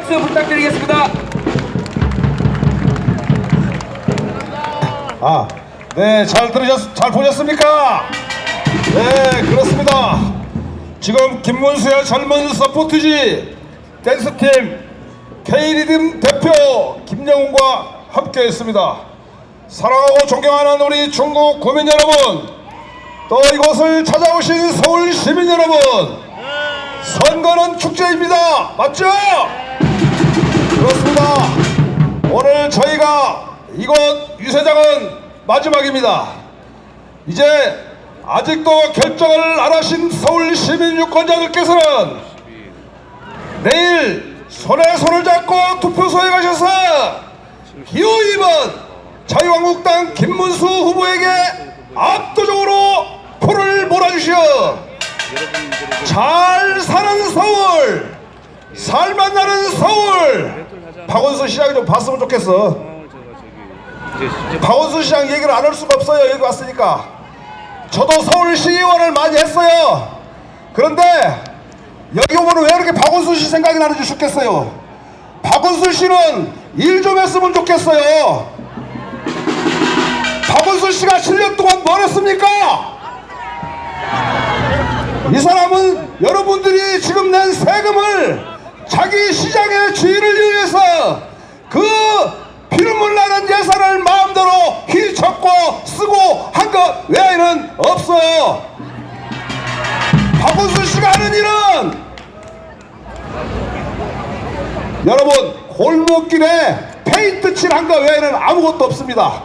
박수 부탁드리겠습니다. 네, 잘 보셨습니까? 네, 그렇습니다. 지금 김문수의 젊은 서포트지 댄스팀 K리듬 대표 김영훈과 함께 했습니다. 사랑하고 존경하는 우리 중국 구민 여러분, 또 이곳을 찾아오신 서울 시민 여러분, 선거는 축제입니다. 맞죠? 그렇습니다. 오늘 저희가 이곳 유세장은 마지막입니다. 이제 아직도 결정을 안 하신 서울 시민 유권자들께서는 내일 손에 손을 잡고 투표소에 가셔서 기호 2번 자유한국당 김문수 후보에게 압도적으로 표를 몰아주시어 잘 사는 서울, 살만 나는 서울. 박원순 시장이 좀 봤으면 좋겠어. 박원순 시장 얘기를 안 할 수가 없어요. 여기 왔으니까. 저도 서울시의원을 많이 했어요. 그런데 여기 오면 왜 이렇게 박원순 씨 생각이 나는지 죽겠어요. 박원순 씨는 일 좀 했으면 좋겠어요. 박원순 씨가 7년 동안 뭘 했습니까? 이 사람은 여러분들이 지금 낸 세금을 자기 시장의 주의를 위해서 그 피눈물 나는 예산을 마음대로 휘젓고 쓰고 한 것 외에는 없어요. 박원순 씨가 하는 일은 여러분 골목길에 페인트 칠한 것 외에는 아무것도 없습니다.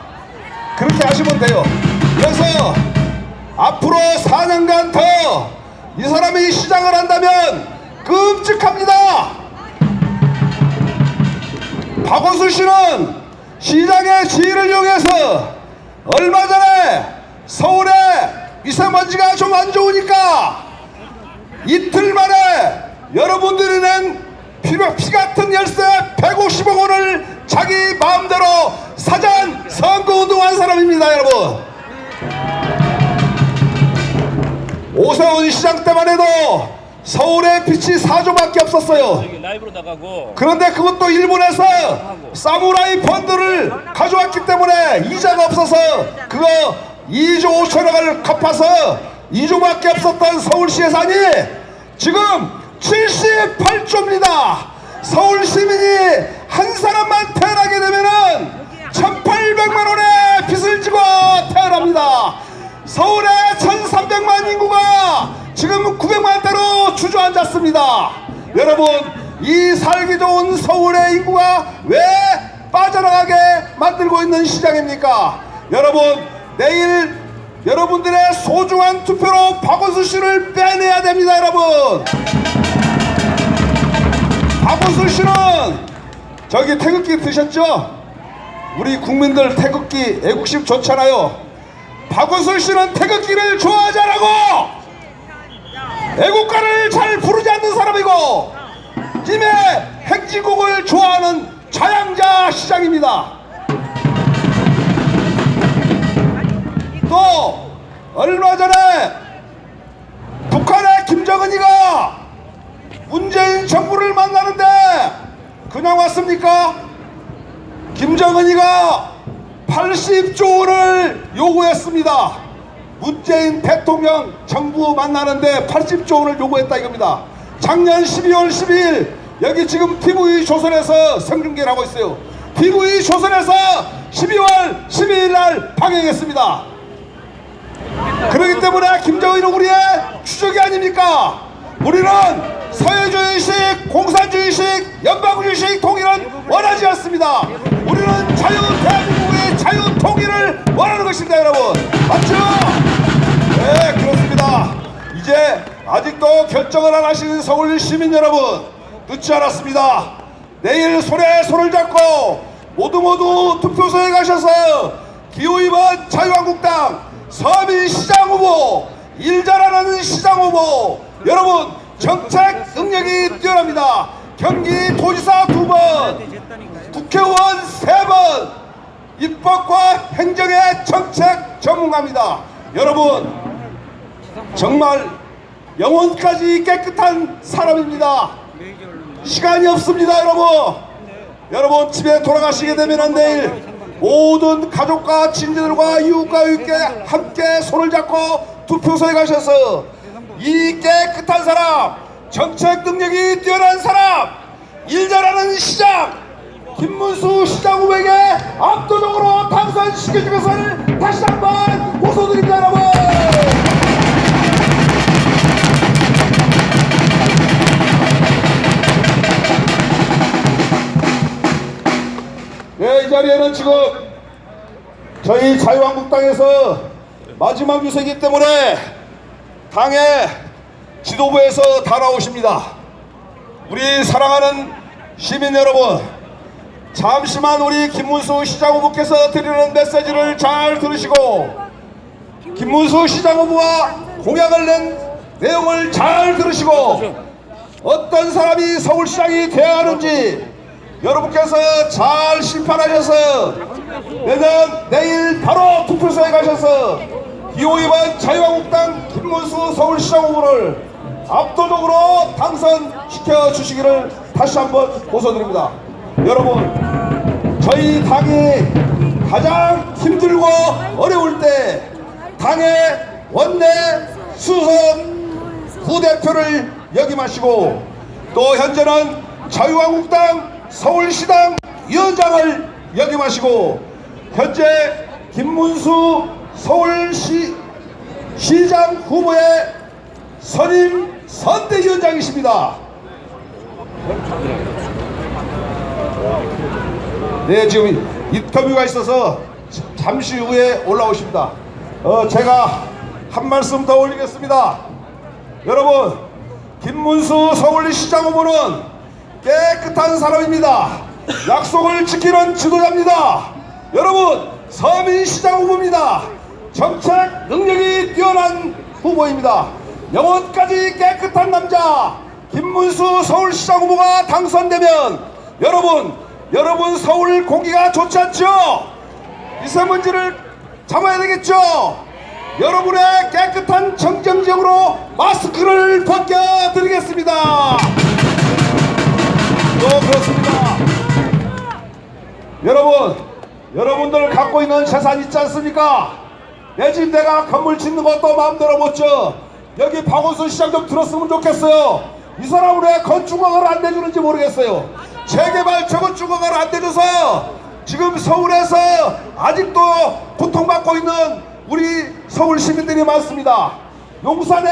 그렇게 하시면 돼요. 그래서 앞으로 4년간 더 이 사람이 시장을 한다면 끔찍합니다. 박원순 씨는 시장의 지위를 이용해서 얼마 전에 서울에 미세먼지가 좀 안 좋으니까 이틀 만에 여러분들이 낸 피 같은 열세 150억 원을 자기 마음대로 사전 선거운동한 사람입니다. 여러분, 오세훈 시장 때만 해도 서울의 빛이 4조밖에 없었어요. 그런데 그것도 일본에서 사무라이 펀드를 가져왔기 때문에 이자가 없어서 그거 2조 5천억을 갚아서 2조밖에 없었던 서울시 예산이 지금 78조입니다. 서울 시민이 한 사람만 태어나게 되면은 1,800만 원의 빚을 지고 태어납니다. 서울의 1,300만 인구가 지금 900만대로 주저앉았습니다. 여러분, 이 살기 좋은 서울의 인구가 왜 빠져나가게 만들고 있는 시장입니까? 여러분, 내일 여러분들의 소중한 투표로 박원순 씨를 빼내야 됩니다. 여러분, 박원순 씨는 저기 태극기 드셨죠? 우리 국민들 태극기 애국심 좋잖아요. 박원순 씨는 태극기를 좋아하지 않고 애국가를 잘 부르지 않는 사람이고 김해 행진곡을 좋아하는 자양자 시장입니다. 또 얼마 전에 북한의 김정은이가 문재인 정부를 만나는데 그냥 왔습니까? 김정은이가 80조 원을 요구했습니다. 문재인 대통령 정부 만나는데 80조 원을 요구했다 이겁니다. 작년 12월 12일 여기 지금 TV조선에서 생중계를 하고 있어요. TV조선에서 12월 12일 날 방영했습니다. 그렇기 때문에 김정은은 우리의 추적이 아닙니까? 우리는 사회주의식, 공산주의식, 연방주의식 통일은 원하지 않습니다. 우리는 대한민국의 자유 통일을 원하는 것입니다. 여러분, 맞죠? 네, 그렇습니다. 이제 아직도 결정을 안 하시는 서울 시민 여러분, 늦지 않았습니다. 내일 손에 손을 잡고 모두 투표소에 가셔서 기호 2번 자유한국당 서민시장 후보, 일 잘하는 시장 후보, 여러분 정책 능력이 뛰어납니다. 경기도지사 2번, 국회의원 3번, 입법과 행정의 정책 전문가입니다. 여러분, 정말 영혼까지 깨끗한 사람입니다. 시간이 없습니다. 여러분 집에 돌아가시게 되면 내일 모든 가족과 친지들과 이웃과 함께 손을 잡고 투표소에 가셔서 이 깨끗한 사람, 정책 능력이 뛰어난 사람, 일 잘하는 시장 김문수 시장 후보에게 압도적으로 당선시켜주는 것을 다시 한번 호소드립니다. 여러분, 네, 이 자리에는 지금 저희 자유한국당에서 마지막 유세이기 때문에 당의 지도부에서 다 나오십니다. 우리 사랑하는 시민 여러분, 잠시만 우리 김문수 시장 후보께서 드리는 메시지를 잘 들으시고 김문수 시장 후보와 공약을 낸 내용을 잘 들으시고 어떤 사람이 서울시장이 되어야 하는지 여러분께서 잘 심판하셔서 내일 바로 투표소에 가셔서 기호 2번 자유한국당 김문수 서울시장 후보를 압도적으로 당선시켜 주시기를 다시 한번 호소드립니다. 여러분, 저희 당이 가장 힘들고 어려울 때 당의 원내 수석 부대표를 역임하시고 또 현재는 자유한국당 서울시당 위원장을 역임하시고 현재 김문수 서울시장 후보의 선임 선대위원장이십니다. 네, 지금 인터뷰가 있어서 잠시 후에 올라오십니다. 제가 한 말씀 더 올리겠습니다. 여러분, 김문수 서울시장 후보는 깨끗한 사람입니다. 약속을 지키는 지도자입니다. 여러분, 서민시장 후보입니다. 정책 능력이 뛰어난 후보입니다. 영혼까지 깨끗한 남자 김문수 서울시장 후보가 당선되면 여러분 서울 공기가 좋지 않죠? 미세먼지를 잡아야 되겠죠? 여러분의 깨끗한 청정지역으로 마스크를 벗겨드리겠습니다. 그렇습니다. 여러분들 갖고 있는 재산 있지 않습니까? 내 집 내가 건물 짓는 것도 마음대로 못 져. 여기 박원순 시장 좀 들었으면 좋겠어요. 이 사람은 왜 건축허가를 안 내주는지 모르겠어요. 재개발 재건축허가를 안 내줘서 지금 서울에서 아직도 고통받고 있는 우리 서울 시민들이 많습니다. 용산에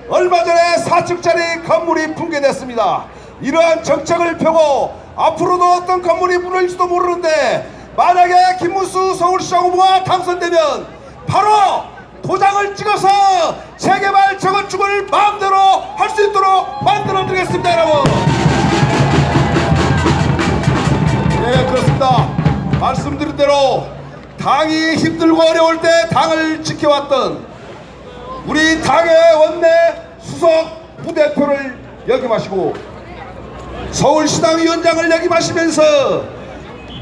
얼마 전에 4층짜리 건물이 붕괴됐습니다. 이러한 정책을 펴고 앞으로도 어떤 건물이 무너질지도 모르는데 만약에 김문수 서울시장 후보가 당선되면 바로 도장을 찍어서 재개발 재건축을 마음대로 할 수 있도록 만들어 드리겠습니다. 여러분, 네, 그렇습니다. 말씀드린 대로 당이 힘들고 어려울 때 당을 지켜왔던 우리 당의 원내 수석 부대표를 역임하시고 서울시당 위원장을 역임하시면서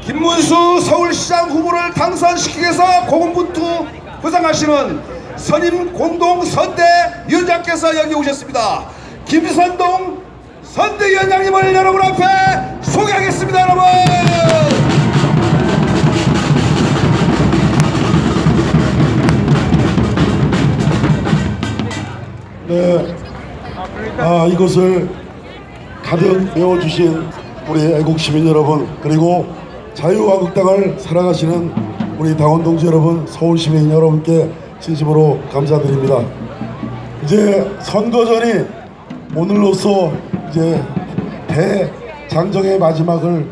김문수 서울시장 후보를 당선시키기 위해서 고군분투 부상하시는 선임 공동 선대위원장께서 여기 오셨습니다. 김선동 선대위원장님을 여러분 앞에 소개하겠습니다. 여러분, 네, 이것을 가득 메워주신 우리 애국시민 여러분, 그리고 자유한국당을 사랑하시는 우리 당원 동지 여러분, 서울시민 여러분께 진심으로 감사드립니다. 이제 선거전이 오늘로써 이제 대장정의 마지막을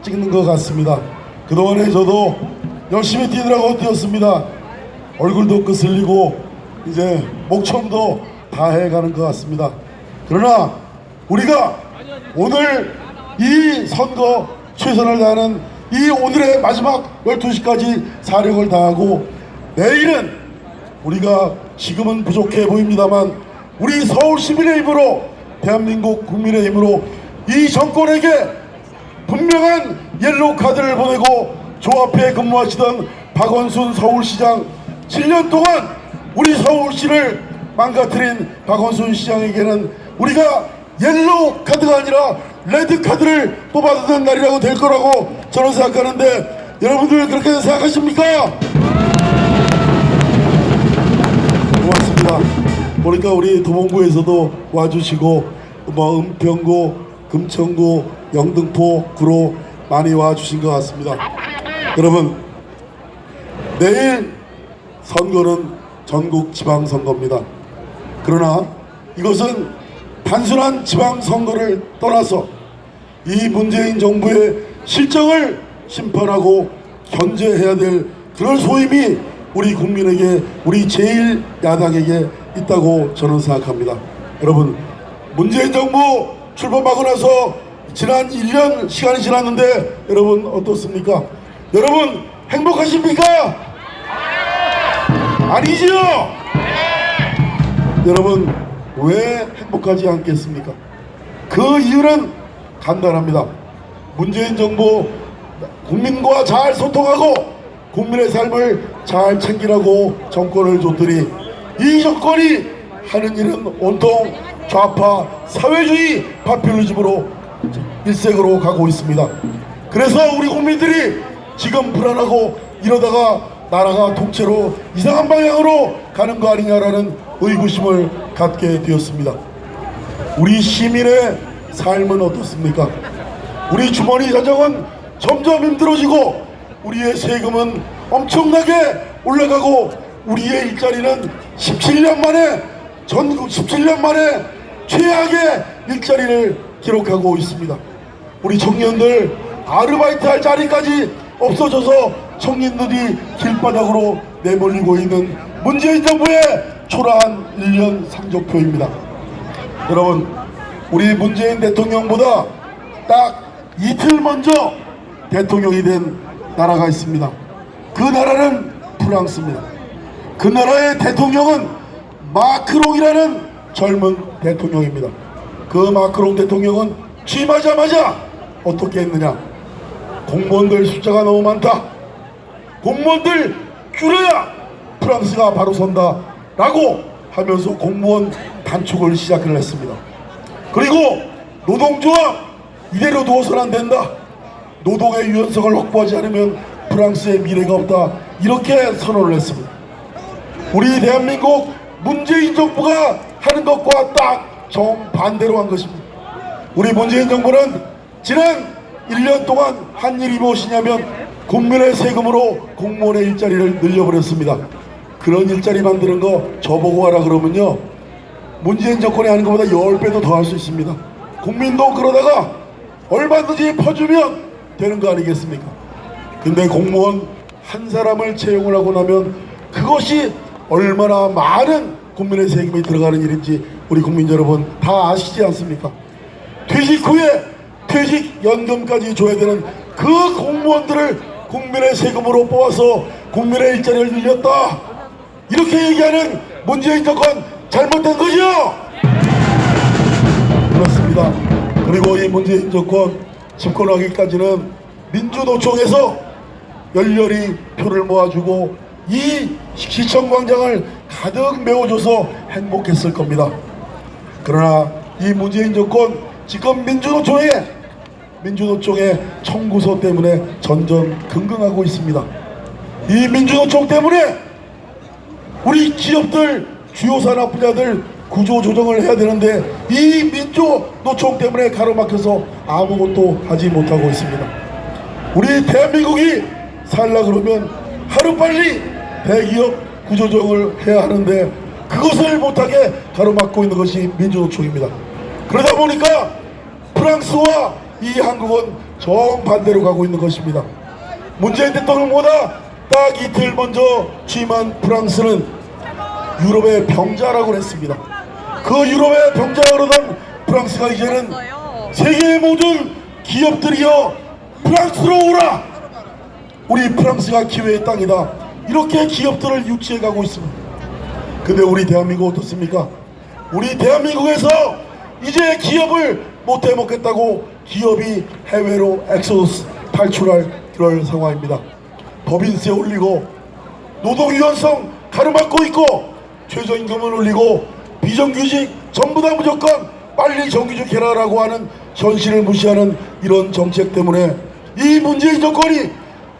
찍는 것 같습니다. 그동안에 저도 열심히 뛰느라고 뛰었습니다. 얼굴도 거슬리고 이제 목청도 다 해가는 것 같습니다. 그러나 우리가 오늘 이 선거 최선을 다하는 이 오늘의 마지막 12시까지 사력을 다하고 내일은 우리가 지금은 부족해 보입니다만 우리 서울 시민의 힘으로 대한민국 국민의 힘으로 이 정권에게 분명한 옐로우 카드를 보내고 조합회 근무하시던 박원순 서울시장 7년 동안 우리 서울시를 망가뜨린 박원순 시장에게는 우리가 옐로우 카드가 아니라 레드카드를 뽑아주는 날이라고 될 거라고 저는 생각하는데 여러분들 그렇게 생각하십니까? 고맙습니다. 보니까 우리 도봉구에서도 와주시고 뭐 은평구, 금천구, 영등포, 구로 많이 와주신 것 같습니다. 여러분, 내일 선거는 전국 지방선거입니다. 그러나 이것은 단순한 지방선거를 떠나서 이 문재인 정부의 실정을 심판하고 견제해야 될 그런 소임이 우리 국민에게, 우리 제1야당에게 있다고 저는 생각합니다. 여러분, 문재인 정부 출범하고 나서 지난 1년 시간이 지났는데 여러분 어떻습니까? 여러분 행복하십니까? 아니지요? 여러분 왜 행복하지 않겠습니까? 그 이유는 간단합니다. 문재인 정부 국민과 잘 소통하고 국민의 삶을 잘 챙기라고 정권을 줬더니 이 정권이 하는 일은 온통 좌파 사회주의 파퓰리즘으로 일색으로 가고 있습니다. 그래서 우리 국민들이 지금 불안하고 이러다가 나라가 통째로 이상한 방향으로 가는 거 아니냐라는 의구심을 갖게 되었습니다. 우리 시민의 삶은 어떻습니까? 우리 주머니 사정은 점점 힘들어지고 우리의 세금은 엄청나게 올라가고 우리의 일자리는 17년 만에 전국 17년 만에 최악의 일자리를 기록하고 있습니다. 우리 청년들 아르바이트 할 자리까지 없어져서 청년들이 길바닥으로 내몰리고 있는 문재인 정부의 초라한 1년 상적표입니다. 여러분, 우리 문재인 대통령보다 딱 이틀 먼저 대통령이 된 나라가 있습니다. 그 나라는 프랑스입니다. 그 나라의 대통령은 마크롱이라는 젊은 대통령입니다. 그 마크롱 대통령은 취임하자마자 어떻게 했느냐? 공무원들 숫자가 너무 많다. 공무원들 줄여야 프랑스가 바로 선다 라고 하면서 공무원 단축을 시작을 했습니다. 그리고 노동조합 이대로 두어서는 안 된다. 노동의 유연성을 확보하지 않으면 프랑스의 미래가 없다. 이렇게 선언을 했습니다. 우리 대한민국 문재인 정부가 하는 것과 딱 정반대로 한 것입니다. 우리 문재인 정부는 지난 1년 동안 한 일이 무엇이냐면 국민의 세금으로 공무원의 일자리를 늘려버렸습니다. 그런 일자리 만드는 거 저보고 하라 그러면요, 문재인 정권이 하는 것보다 10배도 더 할 수 있습니다. 국민도 그러다가 얼마든지 퍼주면 되는 거 아니겠습니까? 근데 공무원 한 사람을 채용을 하고 나면 그것이 얼마나 많은 국민의 세금이 들어가는 일인지 우리 국민 여러분 다 아시지 않습니까? 퇴직 후에 퇴직연금까지 줘야 되는 그 공무원들을 국민의 세금으로 뽑아서 국민의 일자리를 늘렸다, 이렇게 얘기하는 문재인 정권 잘못된 거죠? 그렇습니다. 그리고 이 문재인 정권 집권하기까지는 민주노총에서 열렬히 표를 모아주고 이 시청광장을 가득 메워줘서 행복했을 겁니다. 그러나 이 문재인 정권 지금 민주노총의 청구서 때문에 전전긍긍하고 있습니다. 이 민주노총 때문에 우리 기업들, 주요 산업 분야들 구조조정을 해야 되는데 이 민주노총 때문에 가로막혀서 아무것도 하지 못하고 있습니다. 우리 대한민국이 살라 그러면 하루빨리 대기업 구조조정을 해야 하는데 그것을 못하게 가로막고 있는 것이 민주노총입니다. 그러다 보니까 프랑스와 이 한국은 정반대로 가고 있는 것입니다. 문재인 대통령보다 딱 이틀 먼저 취임한 프랑스는 유럽의 병자라고 했습니다. 그 유럽의 병자가 그러던 프랑스가 이제는 세계의 모든 기업들이여 프랑스로 오라, 우리 프랑스가 기회의 땅이다, 이렇게 기업들을 유치해 가고 있습니다. 근데 우리 대한민국 어떻습니까? 우리 대한민국에서 이제 기업을 못해 먹겠다고 기업이 해외로 엑소더스 탈출할 그럴 상황입니다. 법인세 올리고 노동 유연성 가로막고 있고 최저임금을 올리고 비정규직 전부 다 무조건 빨리 정규직 해라라고 하는 현실을 무시하는 이런 정책 때문에 이 문재인 정권이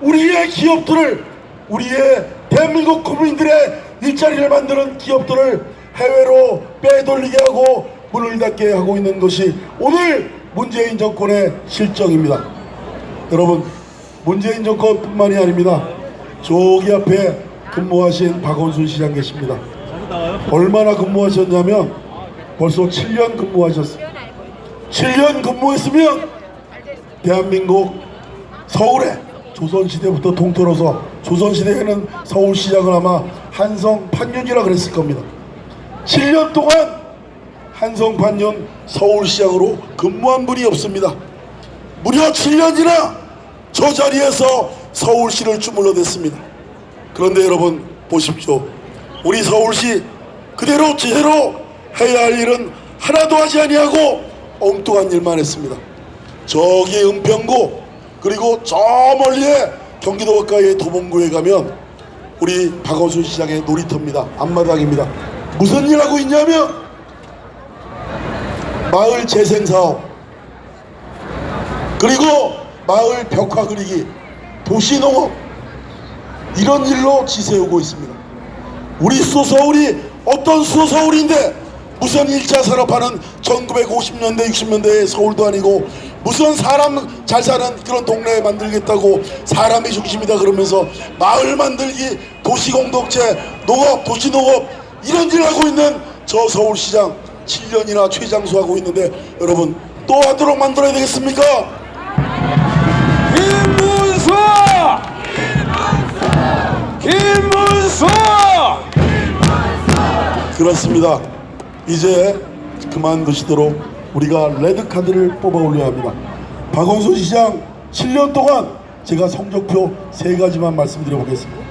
우리의 기업들을, 우리의 대한민국 국민들의 일자리를 만드는 기업들을 해외로 빼돌리게 하고 문을 닫게 하고 있는 것이 오늘 문재인 정권의 실정입니다. 여러분, 문재인 정권뿐만이 아닙니다. 저기 앞에 근무하신 박원순 시장 계십니다. 얼마나 근무하셨냐면 벌써 7년 근무하셨어요. 7년 근무했으면 대한민국 서울에 조선시대부터 통틀어서 조선시대에는 서울시장을 아마 한성판윤이라 그랬을 겁니다. 7년 동안 한성판윤 서울시장으로 근무한 분이 없습니다. 무려 7년이나 저 자리에서 서울시를 주물러댔습니다. 그런데 여러분 보십시오. 우리 서울시 그대로 제대로 해야 할 일은 하나도 하지 아니하고 엉뚱한 일만 했습니다. 저기 은평구 그리고 저 멀리에 경기도 가까이의 도봉구에 가면 우리 박원순 시장의 놀이터입니다. 앞마당입니다. 무슨 일 하고 있냐면 마을 재생사업 그리고 마을 벽화 그리기, 도시농업 이런 일로 지새우고 있습니다. 우리 수도서울이 어떤 수도서울인데 무슨 1차 산업화는 1950년대 60년대의 서울도 아니고 무슨 사람 잘 사는 그런 동네 만들겠다고 사람이 중심이다 그러면서 마을 만들기, 도시공동체, 농업, 도시농업 이런 일 하고 있는 저 서울시장 7년이나 최장수하고 있는데 여러분 또 하도록 만들어야 되겠습니까? 김문수! 김문수! 그렇습니다. 이제 그만두시도록 우리가 레드카드를 뽑아 올려야 합니다. 박원순 시장 7년 동안 제가 성적표 3가지만 말씀드려 보겠습니다.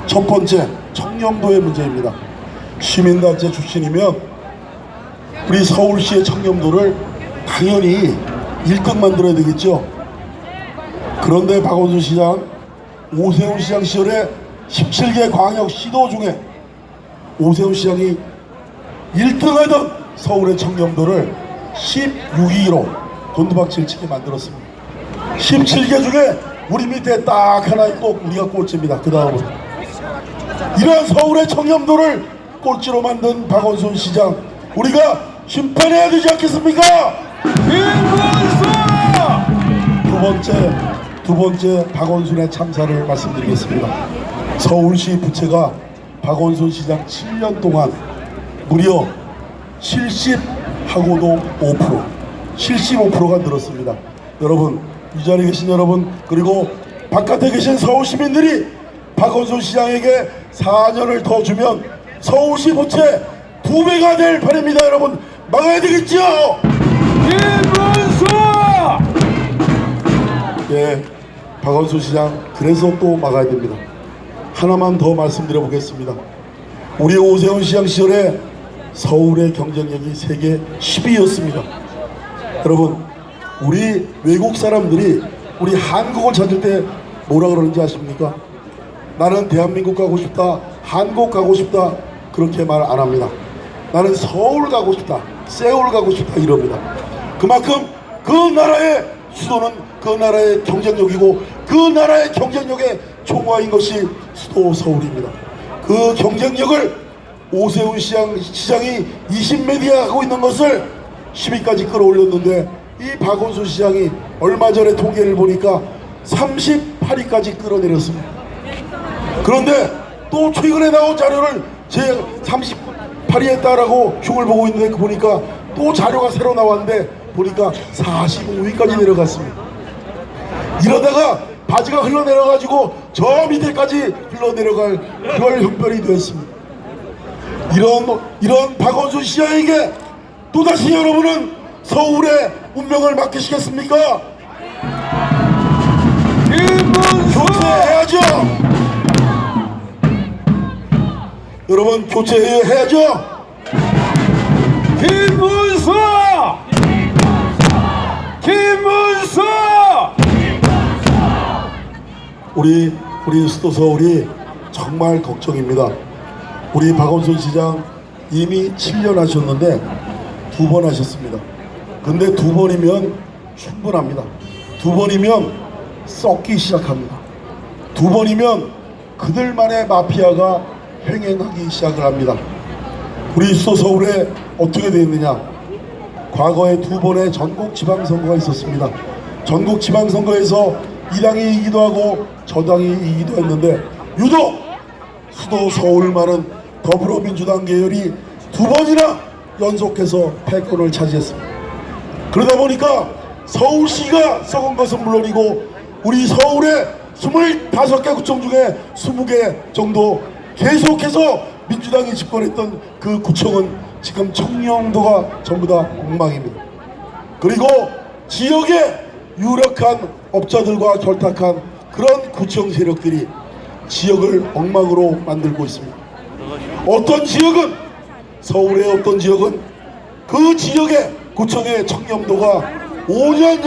첫 번째, 청렴도의 문제입니다. 시민단체 출신이면 우리 서울시의 청렴도를 당연히 1등 만들어야 되겠죠. 그런데 박원순 시장, 오세훈 시장 시절에 17개 광역 시도 중에 오세훈 시장이 1등하던 서울의 청렴도를 16위로 곤두박질 치게 만들었습니다. 17개 중에 우리 밑에 딱 하나 있고 우리가 꼴찌입니다. 그 다음은 이러한 서울의 청렴도를 꼴찌로 만든 박원순 시장, 우리가 심판해야 되지 않겠습니까? 두 번째 박원순의 참사를 말씀드리겠습니다. 서울시 부채가 박원순 시장 7년 동안 무려 70하고도 5%, 75%가 늘었습니다. 여러분, 이 자리에 계신 여러분, 그리고 바깥에 계신 서울 시민들이 박원순 시장에게 4년을 더 주면 서울시 부채 2배가 될 판입니다. 여러분, 막아야 되겠죠? 김문수! 예, 박원순 시장 그래서 또 막아야 됩니다. 하나만 더 말씀드려 보겠습니다. 우리 오세훈 시장 시절에 서울의 경쟁력이 세계 10위였습니다. 여러분, 우리 외국 사람들이 우리 한국을 찾을 때 뭐라 그러는지 아십니까? 나는 대한민국 가고 싶다, 한국 가고 싶다 그렇게 말 안 합니다. 나는 서울 가고 싶다, 세울 가고 싶다 이럽니다. 그만큼 그 나라의 수도는 그 나라의 경쟁력이고 그 나라의 경쟁력의 총화인 것이 수도 서울입니다. 그 경쟁력을 오세훈 시장이 20메디아 하고 있는 것을 10위까지 끌어올렸는데 이 박원순 시장이 얼마 전에 통계를 보니까 38위까지 끌어내렸습니다. 그런데 또 최근에 나온 자료를 제 38위했다라고 흉을 보고 있는데 보니까 또 자료가 새로 나왔는데 보니까 45위까지 내려갔습니다. 이러다가 바지가 흘러내려가지고 저 밑에까지 흘러내려갈 그럴 형편이 되었습니다. 이런 박원순 시장에게 또다시 여러분은 서울의 운명을 맡기시겠습니까? 교체해야죠. 여러분, 교체해야죠. 김문수! 김문수! 우리 수도 서울이 정말 걱정입니다. 우리 박원순 시장 이미 7년 하셨는데 2번 하셨습니다. 근데 2번이면 충분합니다. 두 번이면 썩기 시작합니다. 두 번이면 그들만의 마피아가 횡행하기 시작을 합니다. 우리 수도 서울에 어떻게 되어 있느냐? 과거에 두 번의 전국 지방선거가 있었습니다. 전국 지방선거에서 이 당이 이기도 하고 저 당이 이기도 했는데 유독 수도 서울만은 더불어민주당 계열이 두 번이나 연속해서 패권을 차지했습니다. 그러다 보니까 서울시가 썩은 것은 물론이고 우리 서울의 25개 구청 중에 20개 정도 계속해서 민주당이 집권했던 그 구청은 지금 청렴도가 전부 다 엉망입니다. 그리고 지역의 유력한 업자들과 결탁한 그런 구청 세력들이 지역을 엉망으로 만들고 있습니다. 어떤 지역은 서울의 어떤 지역은 그 지역의 구청의 청렴도가 5년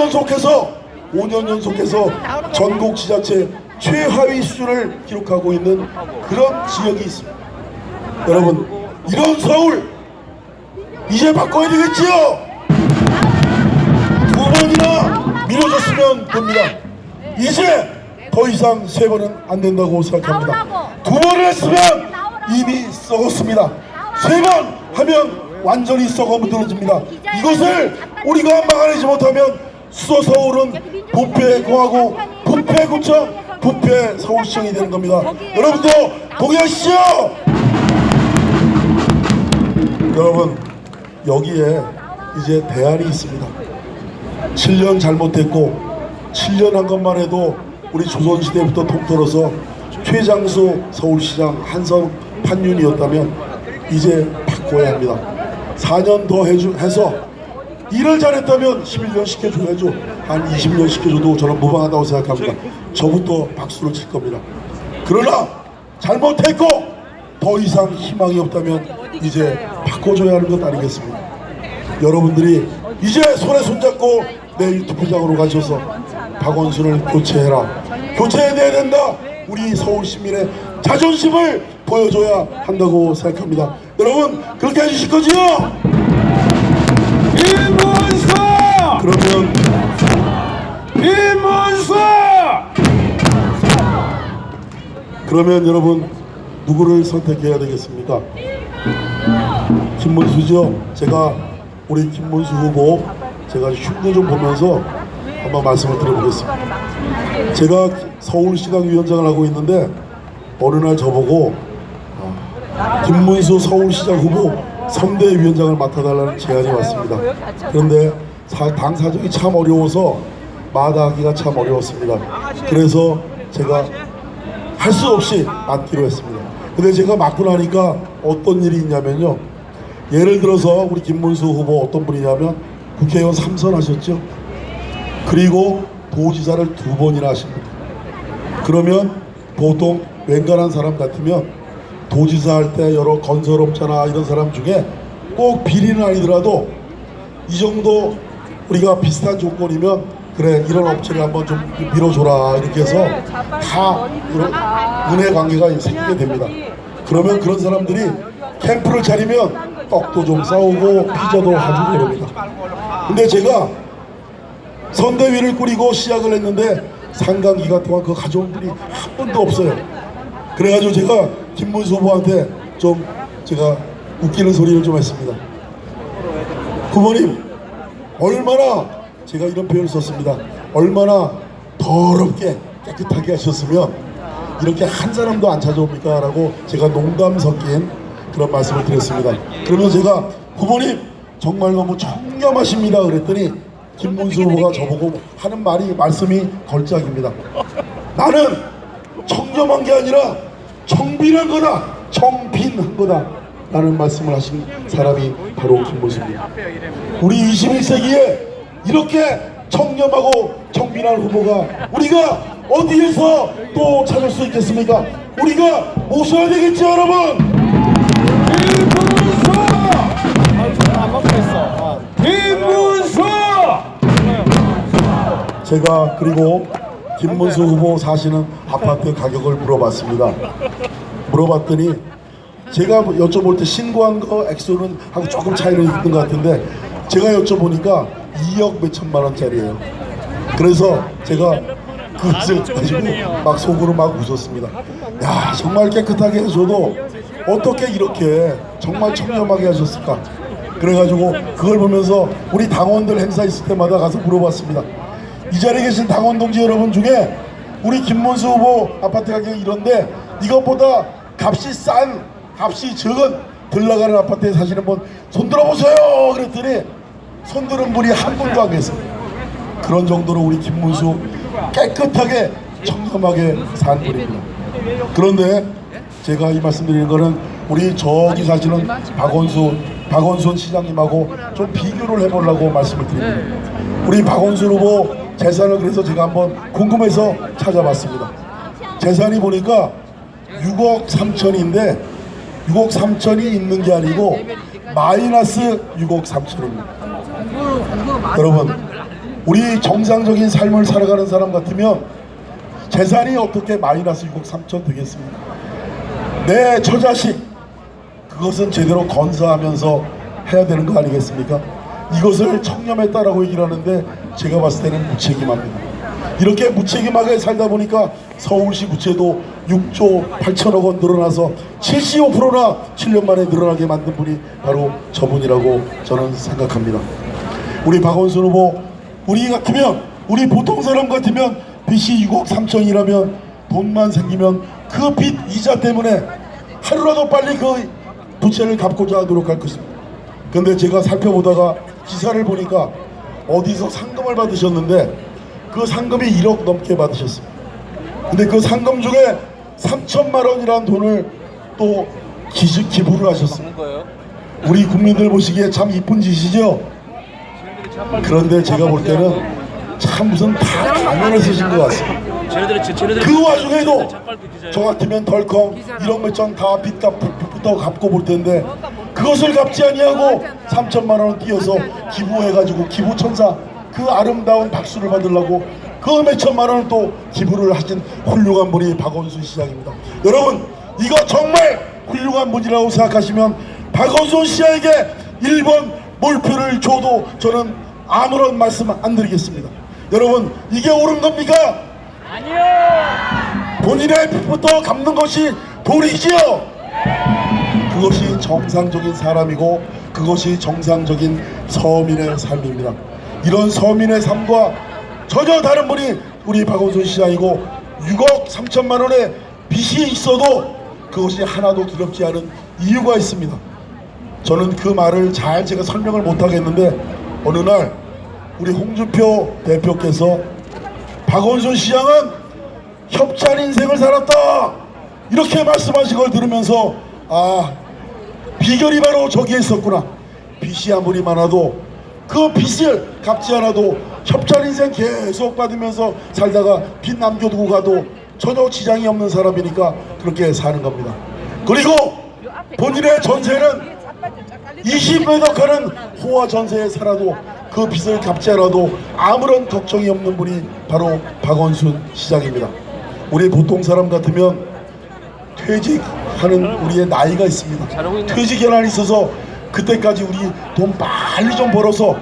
연속해서 전국 지자체 최하위 수준을 기록하고 있는 그런 지역이 있습니다. 여러분, 이런 서울 이제 바꿔야 되겠지요? 두 번이나 미뤄졌으면 됩니다. 이제 더 이상 세 번은 안 된다고 생각합니다. 두 번을 했으면 이미 썩었습니다. 세 번 하면 완전히 썩어 무너집니다. 이것을 우리가 막아내지 못하면 수도 서울은 부패공화국, 부패구청, 부패 서울시청이 되는 겁니다. 여러분도 동의하시죠? 여러분, 여기에 이제 대안이 있습니다. 7년 잘못했고 7년 한 것만 해도 우리 조선시대부터 통틀어서 최장수 서울시장 한성 판윤이었다면 이제 바꿔야 합니다. 4년 더 해서 일을 잘했다면 11년 시켜줘야죠. 한 20년 시켜줘도 저는 무방하다고 생각합니다. 저부터 박수를 칠 겁니다. 그러나 잘못했고 더 이상 희망이 없다면 이제 바꿔줘야 하는 것 아니겠습니까? 여러분들이 이제 손에 손잡고 내일 투표장으로 가셔서 박원순을 교체해라. 교체해내야 된다. 우리 서울 시민의 자존심을 보여줘야 한다고 생각합니다. 여러분 그렇게 해주실 거지요? 김문수! 그러면 여러분 누구를 선택해야 되겠습니까? 김문수죠. 제가 우리 김문수 후보 제가 흉내 좀 보면서 한번 말씀을 드려보겠습니다. 제가 서울시당위원장을 하고 있는데 어느 날 저보고 김문수 서울시장 후보 선대위원장을 맡아달라는 제안이 왔습니다. 그런데 당 사정이 참 어려워서 마다하기가 참 어려웠습니다. 그래서 제가 할 수 없이 맡기로 했습니다. 근데 제가 맡고 나니까 어떤 일이 있냐면요, 예를 들어서 우리 김문수 후보 어떤 분이냐면 국회의원 3선 하셨죠. 그리고 도지사를 2번이나 하십니다. 그러면 보통 웬간한 사람 같으면 도지사 할 때 여러 건설업자나 이런 사람 중에 꼭 비리는 아니더라도 이 정도 우리가 비슷한 조건이면 그래 이런 업체를 한번 좀 밀어줘라 이렇게 해서 다 이런 은혜 관계가 생기게 됩니다. 그러면 그런 사람들이 캠프를 차리면 떡도 좀 싸우고 피자도 가지고 그럽니다. 근데 제가 선대위를 꾸리고 시작을 했는데 상반기간 동안 그거 가져온 분이 한 번도 없어요. 그래가지고 제가 김문수 후보한테 좀 제가 웃기는 소리를 좀 했습니다. 후보님, 얼마나 제가 이런 표현을 썼습니다. 얼마나 더럽게 깨끗하게 하셨으면 이렇게 한 사람도 안 찾아옵니까? 라고 제가 농담 섞인 그런 말씀을 드렸습니다. 그러면서 제가 후보님 정말 너무 청렴하십니다 그랬더니 김문수 후보가 저보고 하는 말씀이 걸작입니다. 나는 청렴한 게 아니라 청빈한 거다, 청빈한 거다 라는 말씀을 하신 사람이 바로 김문수입니다. 우리 21세기에 이렇게 청렴하고 청빈한 후보가 우리가 어디에서 또 찾을 수 있겠습니까? 우리가 모셔야 되겠죠, 여러분. 김문수! 제가 그리고 김문수 후보 사시는 아파트 가격을 물어봤습니다. 물어봤더니 제가 여쭤볼 때 신고한 거 액수는 하고 조금 차이는 있는 것 같은데 제가 여쭤보니까 2억 몇천만 원짜리예요. 그래서 제가 그것을 가지고 막 속으로 막 웃었습니다. 야, 정말 깨끗하게 해줘도 어떻게 이렇게 정말 청렴하게 하셨을까. 그래가지고 그걸 보면서 우리 당원들 행사 있을 때마다 가서 물어봤습니다. 이 자리에 계신 당원 동지 여러분 중에 우리 김문수 후보 아파트 가격 이런데 이것보다 값이 싼, 값이 적은 들나가는 아파트에 사시는 분 손 들어보세요. 그랬더니 손 드는 분이 한 분도 안 계세요. 그런 정도로 우리 김문수 깨끗하게 청렴하게 산 분입니다. 그런데 제가 이 말씀드리는 거는 우리 저기 사시는 박원순 시장님하고 좀 비교를 해보려고 말씀을 드립니다. 우리 박원순 후보 재산을 그래서 제가 한번 궁금해서 찾아봤습니다. 재산이 보니까 6억 3천인데 6억 3천이 있는 게 아니고 마이너스 6억 3천입니다. 여러분, 우리 정상적인 삶을 살아가는 사람 같으면 재산이 어떻게 마이너스 6억 3천 되겠습니까? 내 처자식, 그것은 제대로 건사하면서 해야 되는 거 아니겠습니까? 이것을 청렴했다라고 얘기를 하는데 제가 봤을 때는 무책임합니다. 이렇게 무책임하게 살다 보니까 서울시 부채도 6조 8천억 원 늘어나서 75%나 7년 만에 늘어나게 만든 분이 바로 저분이라고 저는 생각합니다. 우리 박원순 후보, 우리 같으면, 우리 보통 사람 같으면 빚이 6억 3천이라면 돈만 생기면 그 빚 이자 때문에 하루라도 빨리 그 부채를 갚고자 노력할 것입니다. 근데 제가 살펴보다가 기사를 보니까 어디서 상금을 받으셨는데 그 상금이 1억 넘게 받으셨습니다. 근데 그 상금 중에 3천만 원이라는 돈을 또 기부를 하셨습니다. 우리 국민들 보시기에 참 이쁜 짓이죠. 그런데 제가 볼 때는 참 무슨 다 가면을 쓰신 것 같습니다. 그 와중에도 저 같으면 덜컹 1억 몇천 다 빚부터 갚고 볼 텐데 그것을 갚지 아니하고 3천만 원을 띄어서 기부해가지고 기부천사 그 아름다운 박수를 받으려고 그 몇천만 원을 또 기부를 하신 훌륭한 분이 박원순 시장입니다. 여러분, 이거 정말 훌륭한 분이라고 생각하시면 박원순 시장에게 1번 몰표를 줘도 저는 아무런 말씀 안 드리겠습니다. 여러분, 이게 옳은 겁니까? 아니요. 본인의 빚부터 갚는 것이 도리지요. 그것이 정상적인 사람이고 그것이 정상적인 서민의 삶입니다. 이런 서민의 삶과 전혀 다른 분이 우리 박원순 시장이고 6억 3천만 원의 빚이 있어도 그것이 하나도 두렵지 않은 이유가 있습니다. 저는 그 말을 잘 제가 설명을 못하겠는데 어느 날 우리 홍준표 대표께서 박원순 시장은 협찬 인생을 살았다 이렇게 말씀하신 걸 들으면서 아, 비결이 바로 저기에 있었구나. 빚이 아무리 많아도 그 빚을 갚지 않아도 협찬 인생 계속 받으면서 살다가 빚 남겨두고 가도 전혀 지장이 없는 사람이니까 그렇게 사는 겁니다. 그리고 본인의 전세는 20몇 하는 호화 전세에 살아도 그 빚을 갚지 않아도 아무런 걱정이 없는 분이 바로 박원순 시장입니다. 우리 보통 사람 같으면 퇴직하는 우리의 나이가 있습니다. 퇴직 연한이 있어서 그때까지 우리 돈 빨리 좀 벌어서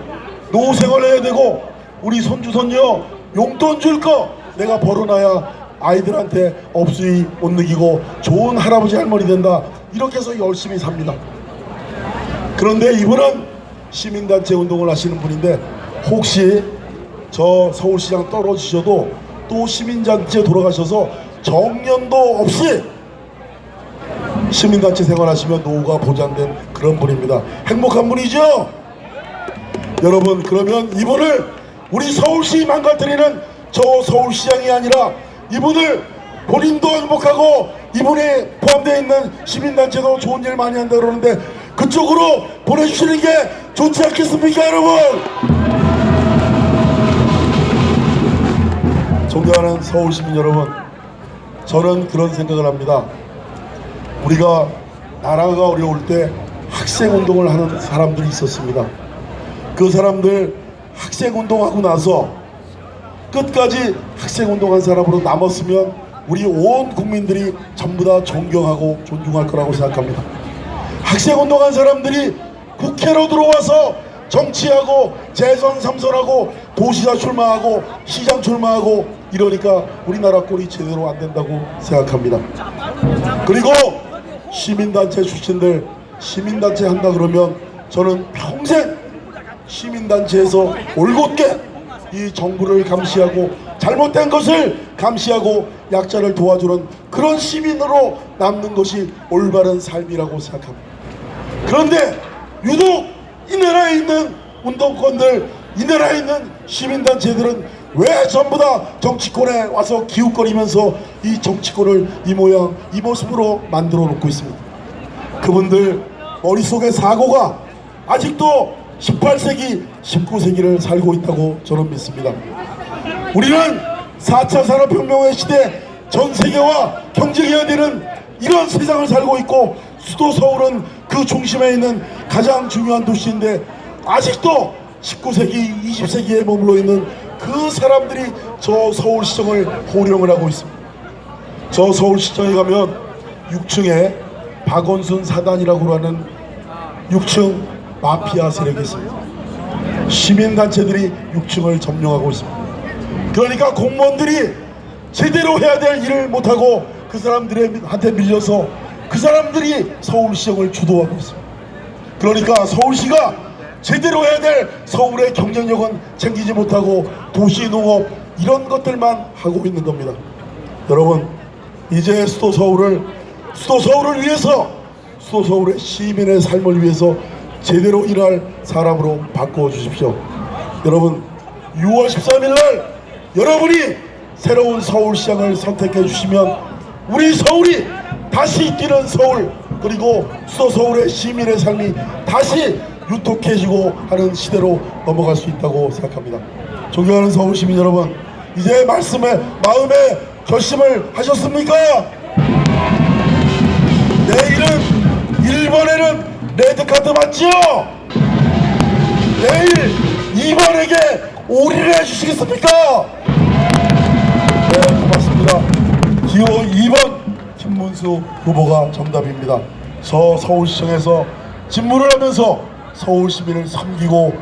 노후 생활을 해야 되고 우리 손주 손녀 용돈 줄 거 내가 벌어놔야 아이들한테 업수이 못 느끼고 좋은 할아버지 할머니 된다 이렇게 해서 열심히 삽니다. 그런데 이분은 시민단체 운동을 하시는 분인데 혹시 저 서울시장 떨어지셔도 또 시민단체 돌아가셔서 정년도 없이 시민단체 생활하시면 노후가 보장된 그런 분입니다. 행복한 분이죠? 여러분, 그러면 이분을 우리 서울시 망가뜨리는 저 서울시장이 아니라 이분을 본인도 행복하고 이분이 포함되어 있는 시민단체도 좋은 일 많이 한다 그러는데 그쪽으로 보내주시는 게 좋지 않겠습니까, 여러분? 존경하는 서울시민 여러분, 저는 그런 생각을 합니다. 우리가 나라가 어려울 때 학생운동을 하는 사람들이 있었습니다. 그 사람들 학생운동하고 나서 끝까지 학생운동한 사람으로 남았으면 우리 온 국민들이 전부 다 존경하고 존중할 거라고 생각합니다. 학생운동한 사람들이 국회로 들어와서 정치하고 재선 삼선하고 도시사 출마하고 시장 출마하고 이러니까 우리나라 꼴이 제대로 안 된다고 생각합니다. 그리고 시민단체 출신들 시민단체 한다 그러면 저는 평생 시민단체에서 올곧게 이 정부를 감시하고 잘못된 것을 감시하고 약자를 도와주는 그런 시민으로 남는 것이 올바른 삶이라고 생각합니다. 그런데 유독 이 나라에 있는 운동권들, 이 나라에 있는 시민단체들은 왜 전부 다 정치권에 와서 기웃거리면서 이 정치권을 이 모양 이 모습으로 만들어 놓고 있습니다. 그분들 머릿속에 사고가 아직도 18세기 19세기를 살고 있다고 저는 믿습니다. 우리는 4차 산업혁명의 시대 전 세계와 경쟁해야 되는 이런 세상을 살고 있고 수도 서울은 그 중심에 있는 가장 중요한 도시인데 아직도 19세기 20세기에 머물러 있는 그 사람들이 저 서울시청을 호령을 하고 있습니다. 저 서울시청에 가면 6층에 박원순 사단이라고 하는 6층 마피아 세력이 있습니다. 시민단체들이 6층을 점령하고 있습니다. 그러니까 공무원들이 제대로 해야 될 일을 못하고 그 사람들한테 밀려서 그 사람들이 서울시청을 주도하고 있습니다. 그러니까 서울시가 제대로 해야 될 서울의 경쟁력은 챙기지 못하고 도시농업 이런 것들만 하고 있는 겁니다. 여러분 이제 수도 서울을 위해서 수도 서울의 시민의 삶을 위해서 제대로 일할 사람으로 바꿔 주십시오. 여러분 6월 13일 날 여러분이 새로운 서울시장을 선택해 주시면 우리 서울이 다시 뛰는 서울 그리고 수도 서울의 시민의 삶이 다시 유독해지고 하는 시대로 넘어갈 수 있다고 생각합니다. 존경하는 서울 시민 여러분 이제 마음에 결심을 하셨습니까? 내일은 1번에는 레드카드 맞지요? 내일 2번에게 오리를 해주시겠습니까? 네 고맙습니다. 기호 2번 김문수 후보가 정답입니다. 저 서울시청에서 직무를 하면서 서울 시민을 섬기고